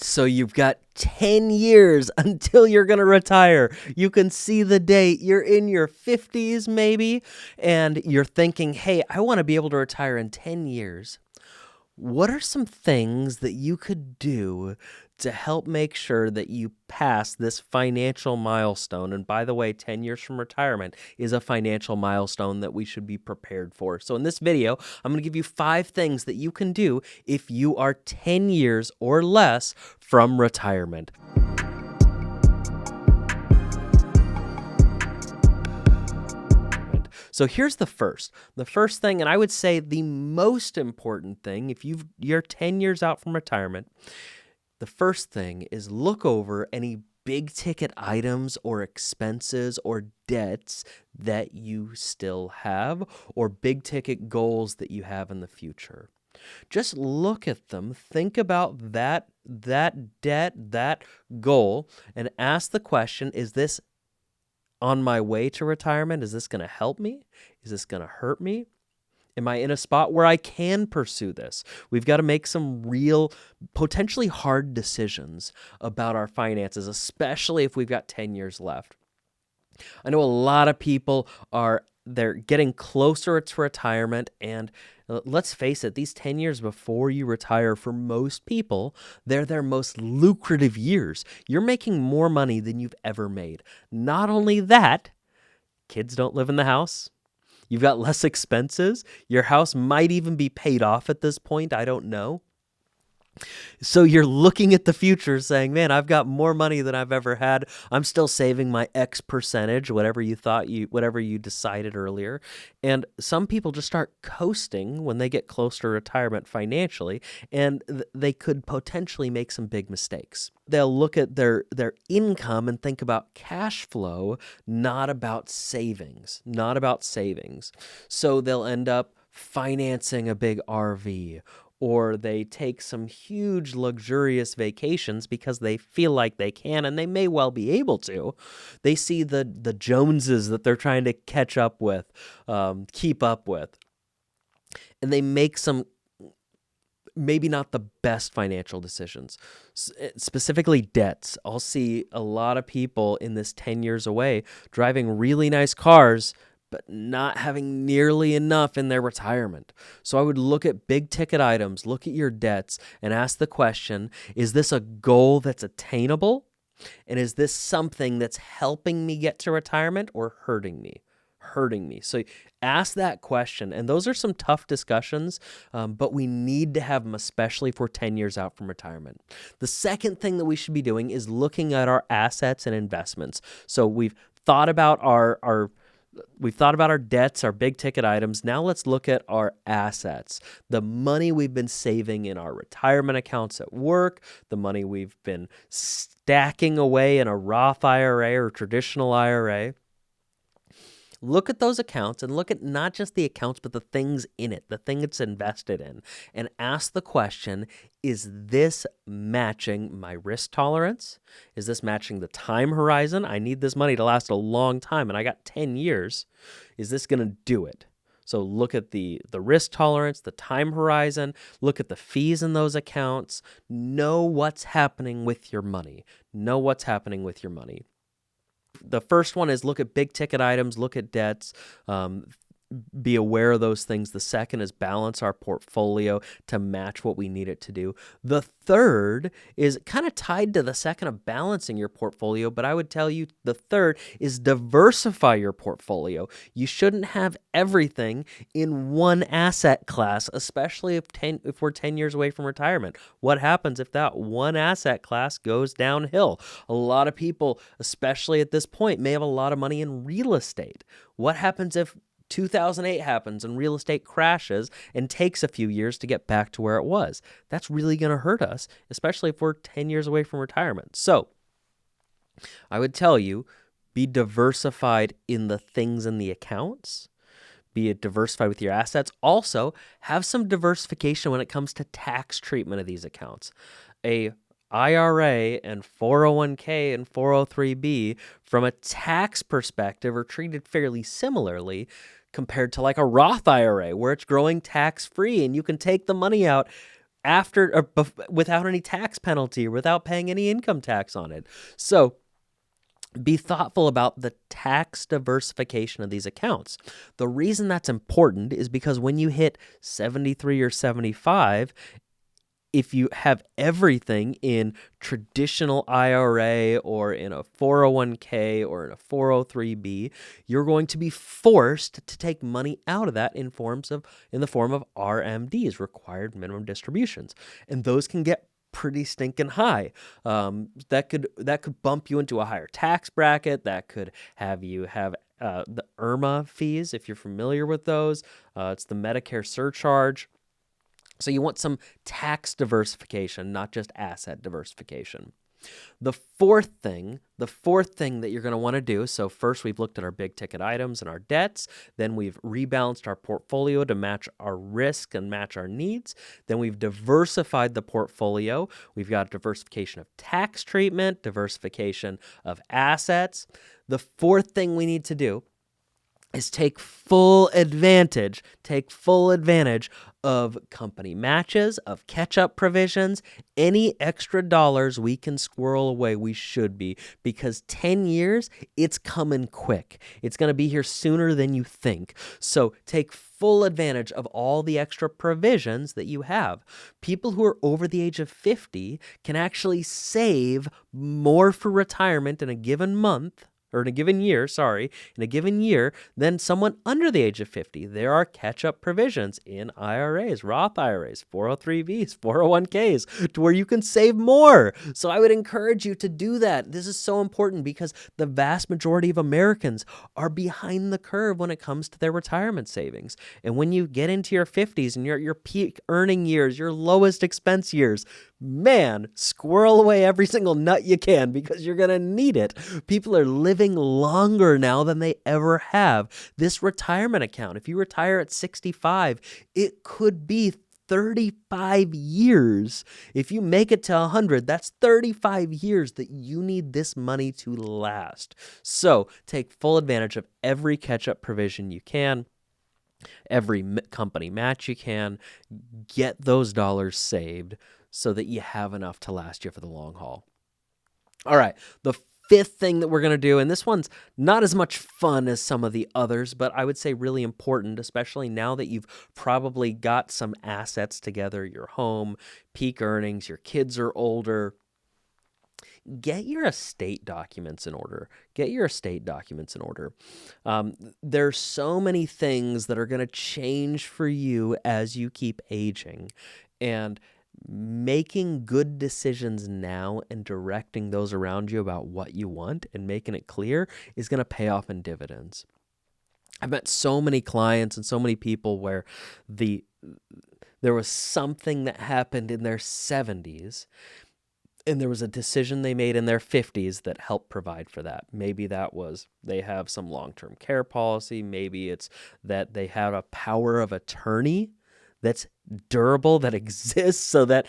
So you've got 10 years until you're going to retire. You can see the date. You're in your 50s maybe, and you're thinking, hey, I want to be able to retire in 10 years. What are some things that you could do to help make sure that you pass this financial milestone? And by the way, 10 years from retirement is a financial milestone that we should be prepared for. So in this video, I'm going to give you 5 things that you can do if you are 10 years or less from retirement. So here's the first thing, and I would say the most important thing, if you're 10 years out from retirement, the first thing is look over any big ticket items or expenses or debts that you still have or big ticket goals that you have in the future. Just look at them, think about that debt, that goal, and ask the question, is this on my way to retirement? Is this going to help me? Is this going to hurt me? Am I in a spot where I can pursue this? We've got to make some real, potentially hard decisions about our finances, especially if we've got 10 years left. I know a lot of people they're getting closer to retirement, and let's face it, these 10 years before you retire, for most people, they're their most lucrative years. You're making more money than you've ever made. Not only that, kids don't live in the house. You've got less expenses. Your house might even be paid off at this point. I don't know. So you're looking at the future saying, man, I've got more money than I've ever had. I'm still saving my X percentage, whatever you decided earlier. And some people just start coasting when they get close to retirement financially, and they could potentially make some big mistakes. They'll look at their income and think about cash flow, not about savings. So they'll end up financing a big RV, or they take some huge luxurious vacations because they feel like they can, and they may well be able to. They see the Joneses that they're trying to keep up with, and they make some maybe not the best financial decisions, specifically debts. I'll see a lot of people in this 10 years away driving really nice cars, but not having nearly enough in their retirement. So I would look at big ticket items, look at your debts, and ask the question, is this a goal that's attainable? And is this something that's helping me get to retirement or hurting me? So ask that question. And those are some tough discussions, but we need to have them, especially if we're 10 years out from retirement. The second thing that we should be doing is looking at our assets and investments. So we've thought about our debts, our big ticket items. Now let's look at our assets. The money we've been saving in our retirement accounts at work, the money we've been stacking away in a Roth IRA or traditional IRA. Look at those accounts and look at not just the accounts, but the things in it, the thing it's invested in, and ask the question, is this matching my risk tolerance? Is this matching the time horizon? I need this money to last a long time, and I got 10 years. Is this going to do it? So look at the risk tolerance, the time horizon, look at the fees in those accounts, know what's happening with your money. The first one is look at big ticket items, look at debts, be aware of those things. The second is balance our portfolio to match what we need it to do. The third is kind of tied to the second of balancing your portfolio, but I would tell you the third is diversify your portfolio. You shouldn't have everything in one asset class, especially if we're 10 years away from retirement. What happens if that one asset class goes downhill? A lot of people, especially at this point, may have a lot of money in real estate. What happens if 2008 happens and real estate crashes and takes a few years to get back to where it was? That's really going to hurt us, especially if we're 10 years away from retirement. So I would tell you, be diversified in the things in the accounts. Be diversified with your assets. Also, have some diversification when it comes to tax treatment of these accounts. A IRA and 401k and 403b, from a tax perspective, are treated fairly similarly compared to like a Roth IRA, where it's growing tax-free and you can take the money out without any tax penalty or without paying any income tax on it. So be thoughtful about the tax diversification of these accounts. The reason that's important is because when you hit 73 or 75, if you have everything in traditional IRA or in a 401k or in a 403b, you're going to be forced to take money out of that in the form of RMDs, required minimum distributions. And those can get pretty stinking high. That could bump you into a higher tax bracket. That could have you have the IRMA fees, if you're familiar with those. It's the Medicare surcharge. So you want some tax diversification, not just asset diversification. The fourth thing that you're going to want to do, so first we've looked at our big ticket items and our debts, then we've rebalanced our portfolio to match our risk and match our needs, then we've diversified the portfolio, we've got diversification of tax treatment, diversification of assets. The fourth thing we need to do is take full advantage of company matches, of catch-up provisions. Any extra dollars we can squirrel away, we should be, because 10 years, it's coming quick. It's going to be here sooner than you think. So take full advantage of all the extra provisions that you have. People who are over the age of 50 can actually save more for retirement in a given month, or in a given year, than someone under the age of 50. There are catch-up provisions in IRAs, Roth IRAs, 403bs, 401ks, to where you can save more. So I would encourage you to do that. This is so important because the vast majority of Americans are behind the curve when it comes to their retirement savings. And when you get into your 50s and your peak earning years, your lowest expense years, man, squirrel away every single nut you can because you're going to need it. People are living longer now than they ever have. This retirement account, if you retire at 65, it could be 35 years. If you make it to 100, that's 35 years that you need this money to last. So take full advantage of every catch-up provision you can. Every company match you can. Get those dollars saved so that you have enough to last you for the long haul. All right, the fifth thing that we're going to do, and this one's not as much fun as some of the others, but I would say really important, especially now that you've probably got some assets together, your home, peak earnings, your kids are older. Get your estate documents in order. There's so many things that are going to change for you as you keep aging. And making good decisions now and directing those around you about what you want and making it clear is going to pay off in dividends. I've met so many clients and so many people where there was something that happened in their 70s and there was a decision they made in their 50s that helped provide for that. Maybe that was they have some long-term care policy. Maybe it's that they have a power of attorney that's durable, that exists so that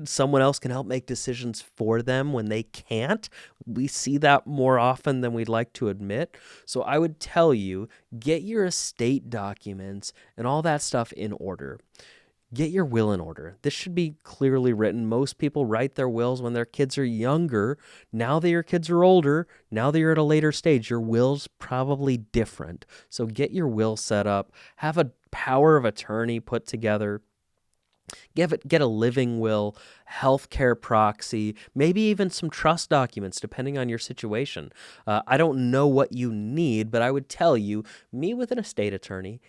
someone else can help make decisions for them when they can't. We see that more often than we'd like to admit. So I would tell you, get your estate documents and all that stuff in order. Get your will in order. This should be clearly written. Most people write their wills when their kids are younger. Now that your kids are older, now that you're at a later stage, your will's probably different. So get your will set up. Have a power of attorney put together. Get a living will, healthcare proxy, maybe even some trust documents, depending on your situation. I don't know what you need, but I would tell you, meet with an estate attorney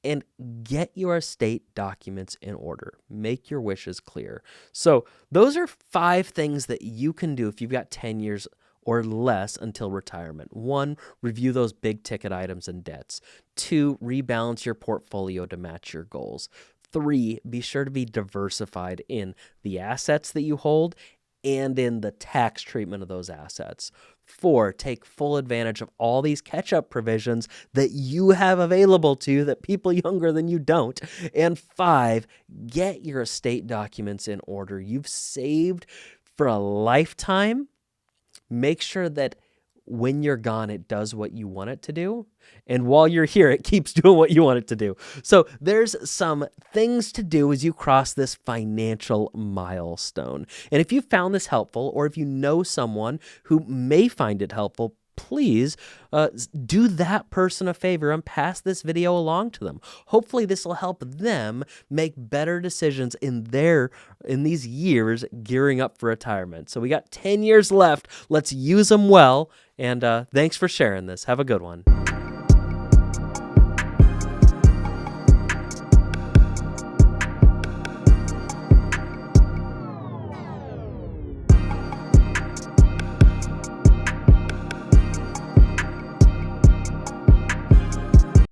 and get your estate documents in order. Make your wishes clear. So those are 5 things that you can do if you've got 10 years or less until retirement. 1, review those big ticket items and debts. 2, rebalance your portfolio to match your goals. 3, be sure to be diversified in the assets that you hold and in the tax treatment of those assets. 4, take full advantage of all these catch-up provisions that you have available to you that people younger than you don't. And 5, get your estate documents in order. You've saved for a lifetime. Make sure that when you're gone, it does what you want it to do. And while you're here, it keeps doing what you want it to do. So there's some things to do as you cross this financial milestone. And if you found this helpful, or if you know someone who may find it helpful, please do that person a favor and pass this video along to them. Hopefully this will help them make better decisions in these years gearing up for retirement. So we got 10 years left. Let's use them well. And thanks for sharing this. Have a good one.